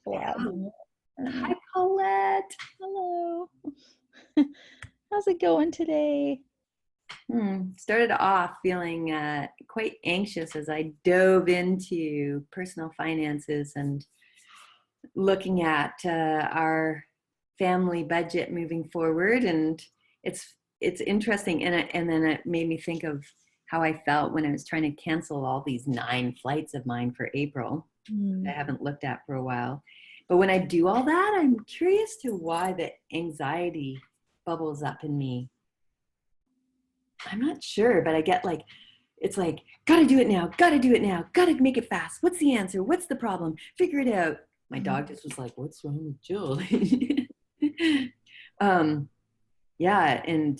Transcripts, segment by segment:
Flagging. Hi, Collette. Hello. How's it going today? Started off feeling quite anxious as I dove into personal finances and looking at our family budget moving forward. And it's interesting, and then it made me think of how I felt when I was trying to cancel all these 9 flights of mine for April that I haven't looked at for a while. But when I do all that, I'm curious to why the anxiety bubbles up in me. I'm not sure, but I get like, it's like, gotta do it now, gotta do it now, gotta make it fast. What's the answer? What's the problem? Figure it out. My dog just was like, what's wrong with Jill? um, yeah, and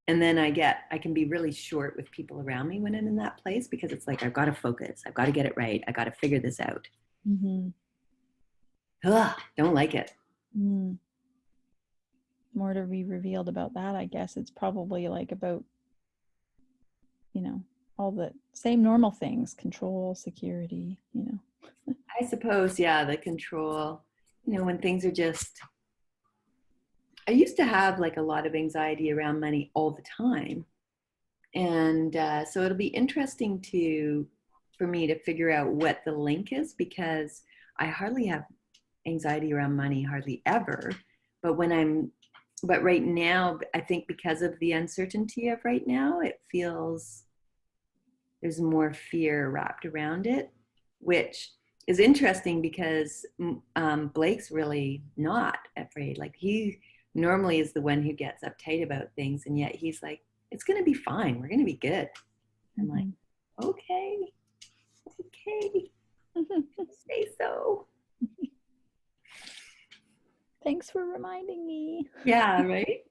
then I can be really short with people around me when I'm in that place because it's like, I've got to focus. I've got to get it right. I got to figure this out. Mm-hmm. Ugh, don't like it. Mm. More to be revealed about that, I guess. It's probably like about, all the same normal things, control, security. I suppose, yeah, the control, when things are just, I used to have like a lot of anxiety around money all the time. And so it'll be interesting for me to figure out what the link is because I hardly have anxiety around money, hardly ever. But but right now, I think because of the uncertainty of right now, it feels there's more fear wrapped around it, which is interesting because Blake's really not afraid. Like he normally is the one who gets uptight about things, and yet he's like, "It's going to be fine. We're going to be good." I'm like, "Okay, okay, say so." Thanks for reminding me. Yeah, right.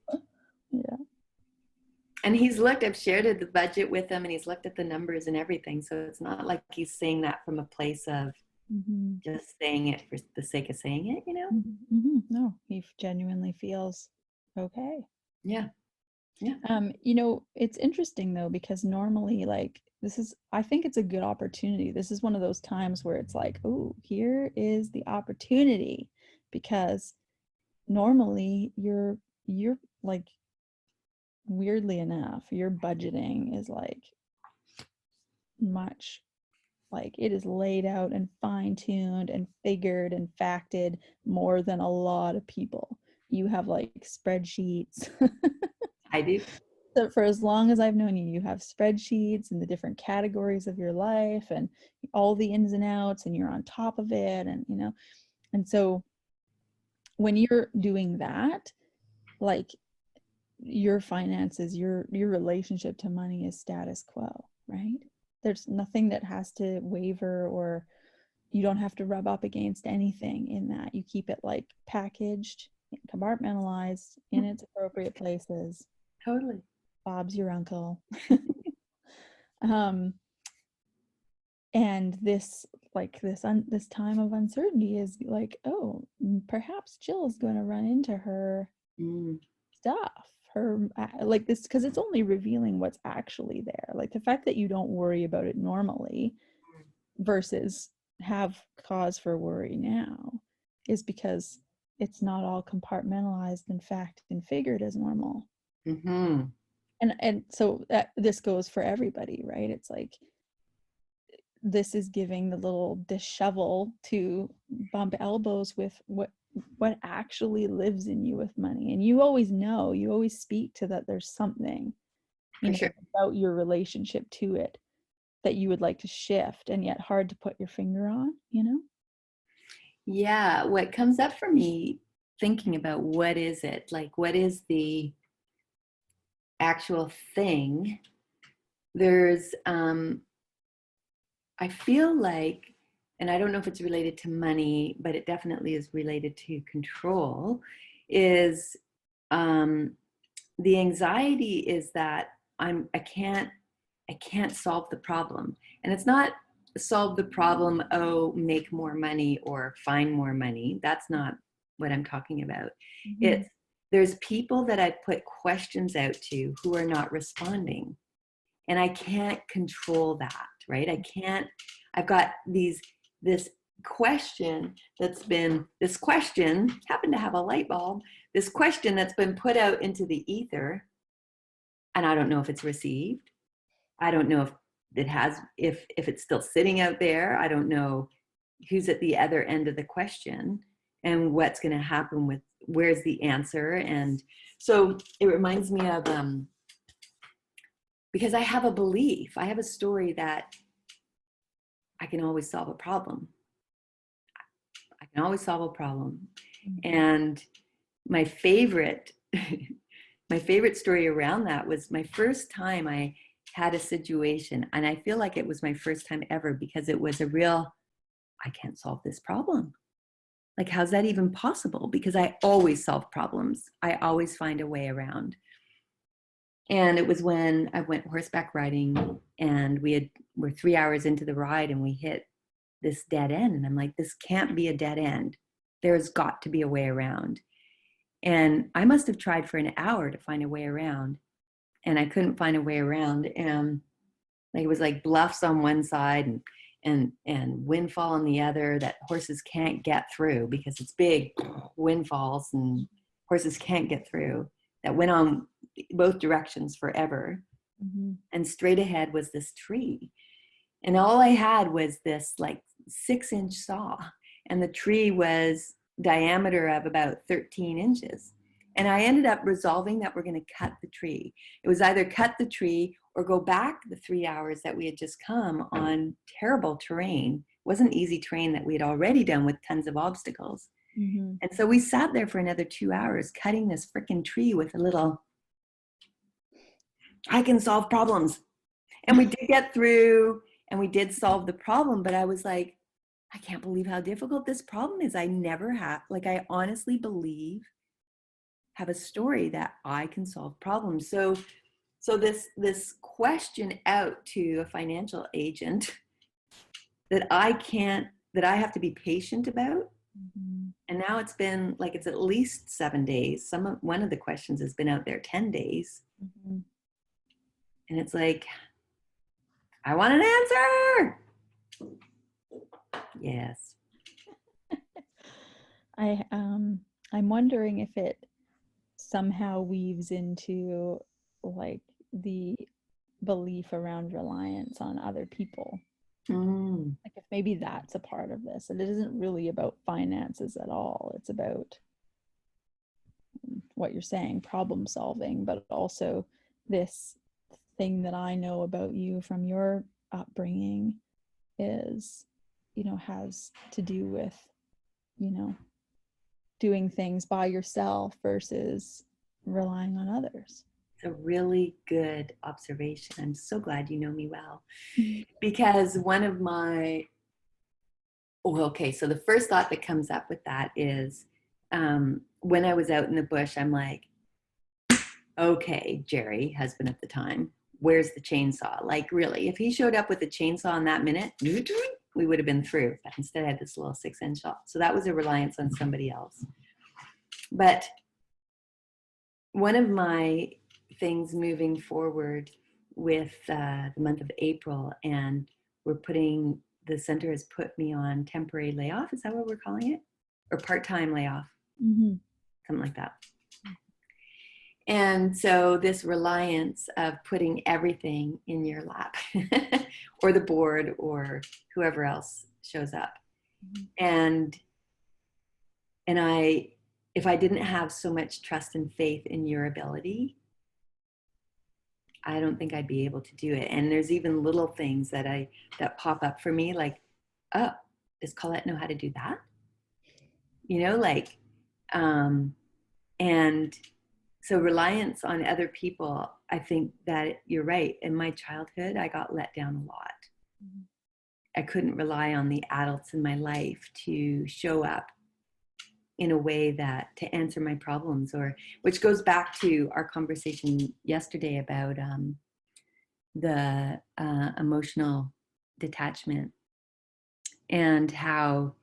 Yeah. And I've shared the budget with him, and he's looked at the numbers and everything. So it's not like he's saying that from a place of just saying it for the sake of saying it. No, he genuinely feels okay. Yeah. Yeah. It's interesting though, because normally, like, I think it's a good opportunity. This is one of those times where it's like, oh, here is the opportunity, because normally you're like, weirdly enough, your budgeting is like much, like, it is laid out and fine-tuned and figured and facted more than a lot of people. You have like spreadsheets. I do. So for as long as I've known you, you have spreadsheets and the different categories of your life and all the ins and outs, and you're on top of it. And so when you're doing that, like, your finances, your relationship to money is status quo, right? There's nothing that has to waver, or you don't have to rub up against anything in that. You keep it like packaged, compartmentalized in its appropriate places. Totally. Bob's your uncle. um and this time of uncertainty is like, oh, perhaps Jill is going to run into her stuff, her, like, this, because it's only revealing what's actually there. Like, the fact that you don't worry about it normally versus have cause for worry now is because it's not all compartmentalized and fact and figured as normal. And so this goes for everybody, right? It's like, this is giving the little dishevel to bump elbows with what actually lives in you with money. And you always speak to that there's something, Sure. about your relationship to it that you would like to shift, and yet hard to put your finger on. Yeah. What comes up for me thinking about what is it? Like, what is the actual thing? There's, I feel like, and I don't know if it's related to money, but it definitely is related to control, is the anxiety is that I can't solve the problem. And it's not solve the problem, oh, make more money or find more money. That's not what I'm talking about. It's there's people that I put questions out to who are not responding. And I can't control that, right? I've got this question this question happened to have a light bulb, this question that's been put out into the ether, and I don't know if it's received. I don't know if it's still sitting out there. I don't know who's at the other end of the question and what's going to happen with where's the answer. And so it reminds me of because I have a belief, I have a story that I can always solve a problem. I can always solve a problem. And my favorite my favorite story around that was my first time I had a situation, and I feel like it was my first time ever because it was a real, I can't solve this problem. Like, how's that even possible? Because I always solve problems. I always find a way around. And it was when I went horseback riding, and we're 3 hours into the ride and we hit this dead end. And I'm like, this can't be a dead end. There's got to be a way around. And I must have tried for an hour to find a way around, and I couldn't find a way around. And like, it was like bluffs on one side and windfall on the other that horses can't get through because it's big windfalls and horses can't get through, that went on both directions forever. Mm-hmm. And straight ahead was this tree. And all I had was this like 6-inch saw, and the tree was diameter of about 13 inches. And I ended up resolving that we're going to cut the tree. It was either cut the tree or go back the 3 hours that we had just come on terrible terrain. It wasn't easy terrain that we had already done with tons of obstacles. Mm-hmm. And so we sat there for another 2 hours cutting this freaking tree with a little, I can solve problems. And we did get through and we did solve the problem, but I was like, I can't believe how difficult this problem is. I never have, like, I honestly believe, have a story that I can solve problems. So this question out to a financial agent that I have to be patient about. Mm-hmm. And now it's been like, it's at least 7 days. One of the questions has been out there 10 days. Mm-hmm. And it's like, I want an answer. Yes. I'm wondering if it somehow weaves into like the belief around reliance on other people. Like, if maybe that's a part of this, and it isn't really about finances at all. It's about what you're saying, problem solving, but also this thing that I know about you from your upbringing is, has to do with, doing things by yourself versus relying on others. It's a really good observation. I'm so glad you know me well. Because one of my, so the first thought that comes up with that is when I was out in the bush, I'm like, okay, Jerry, husband at the time, where's the chainsaw? Like, really, if he showed up with a chainsaw in that minute, we would have been through. But instead I had this little 6-inch saw. So that was a reliance on somebody else. But one of my things moving forward with the month of April, and the center has put me on temporary layoff. Is that what we're calling it? Or part-time layoff? Mm-hmm. Something like that. And so this reliance of putting everything in your lap or the board or whoever else shows up. Mm-hmm. And if I didn't have so much trust and faith in your ability, I don't think I'd be able to do it. And there's even little things that pop up for me, like, oh, does Collette know how to do that? And so reliance on other people, I think that you're right. In my childhood, I got let down a lot. Mm-hmm. I couldn't rely on the adults in my life to show up in a way to answer my problems, which goes back to our conversation yesterday about the emotional detachment, and how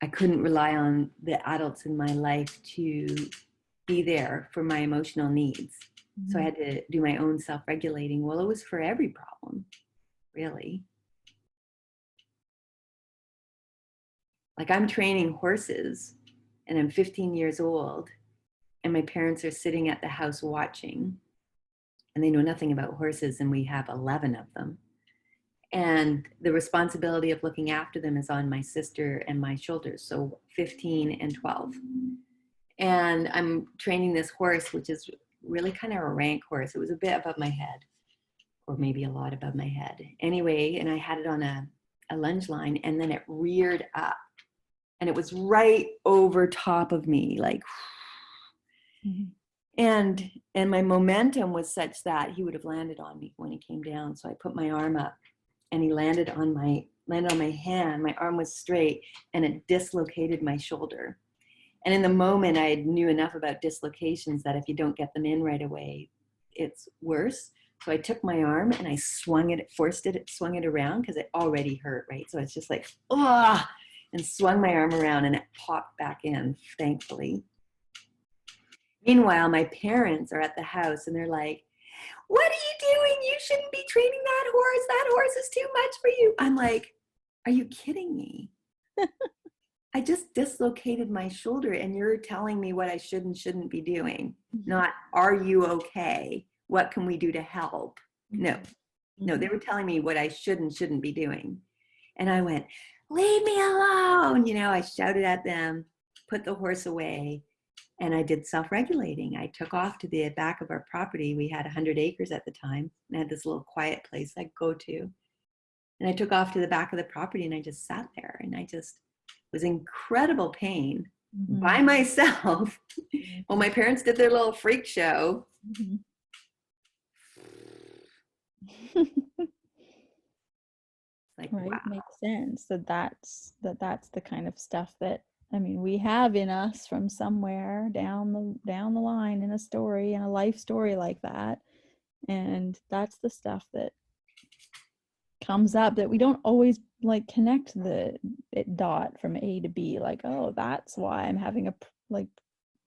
I couldn't rely on the adults in my life to be there for my emotional needs. Mm-hmm. So I had to do my own self-regulating. Well, it was for every problem, really. Like I'm training horses and I'm 15 years old and my parents are sitting at the house watching and they know nothing about horses and we have 11 of them. And the responsibility of looking after them is on my sister and my shoulders, so 15 and 12. And I'm training this horse, which is really kind of a rank horse. It was a bit above my head, or maybe a lot above my head. Anyway, and I had it on a lunge line, and then it reared up. And it was right over top of me, like, mm-hmm. and my momentum was such that he would have landed on me when he came down. So I put my arm up, and he landed on my hand. My arm was straight, and it dislocated my shoulder. And in the moment, I knew enough about dislocations that if you don't get them in right away, it's worse. So I took my arm and I swung it around because it already hurt, right? So it's just like, oh, and swung my arm around and it popped back in, thankfully. Meanwhile, my parents are at the house and they're like, what are you doing? You shouldn't be training that horse. That horse is too much for you. I'm like, are you kidding me? I just dislocated my shoulder and you're telling me what I should and shouldn't be doing. Not, are you okay? What can we do to help? No, they were telling me what I should and shouldn't be doing. And I went, leave me alone. I shouted at them, put the horse away, and I did self-regulating. I took off to the back of our property. We had 100 acres at the time. And I had this little quiet place I'd go to. And I took off to the back of the property and I just sat there and I just was incredible pain by myself while my parents did their little freak show. Like, right, wow. Makes sense. That's the kind of stuff that, I mean, we have in us from somewhere down the line in a story, in a life story like that. And that's the stuff that comes up that we don't always like connect the dot from A to B, like, oh, that's why I'm having a like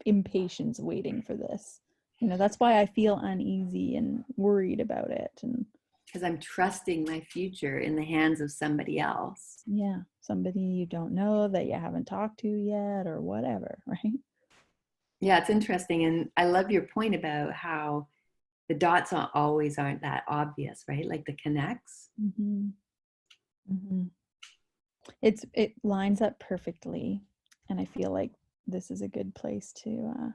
impatience waiting for this. That's why I feel uneasy and worried about it. And because I'm trusting my future in the hands of somebody else. Yeah, somebody you don't know, that you haven't talked to yet, or whatever, right? Yeah, it's interesting. And I love your point about how the dots aren't that obvious, right? Like the connects. Mm-hmm. Mm-hmm. It lines up perfectly, and I feel like this is a good place to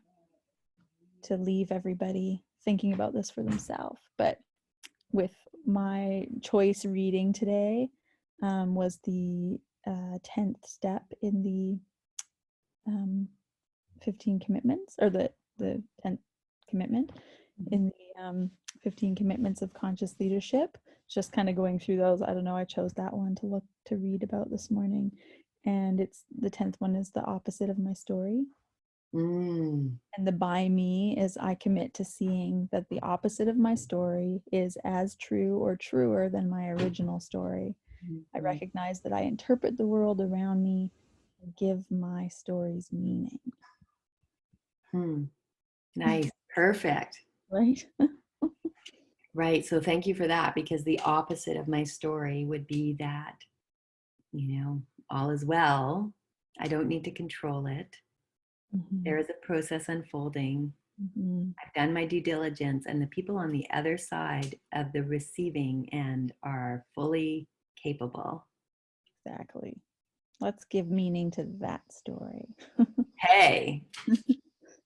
leave everybody thinking about this for themselves. But with my choice reading today was the 10th step in the 15 commitments, or the 10th commitment in the 15 commitments of conscious leadership. Just kind of going through those. I don't know, I chose that one to read about this morning. And it's the 10th one is the opposite of my story. And the by me is I commit to seeing that the opposite of my story is as true or truer than my original story. I recognize that I interpret the world around me and give my stories meaning. Nice. Perfect. Right? Right. So thank you for that, because the opposite of my story would be that, all is well. I don't need to control it. There is a process unfolding. I've done my due diligence, and the people on the other side of the receiving end are fully capable. Exactly. Let's give meaning to that story. Hey.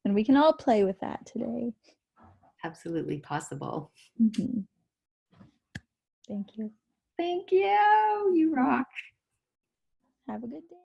And we can all play with that today. Absolutely possible. Thank you. Thank you. You rock. Have a good day.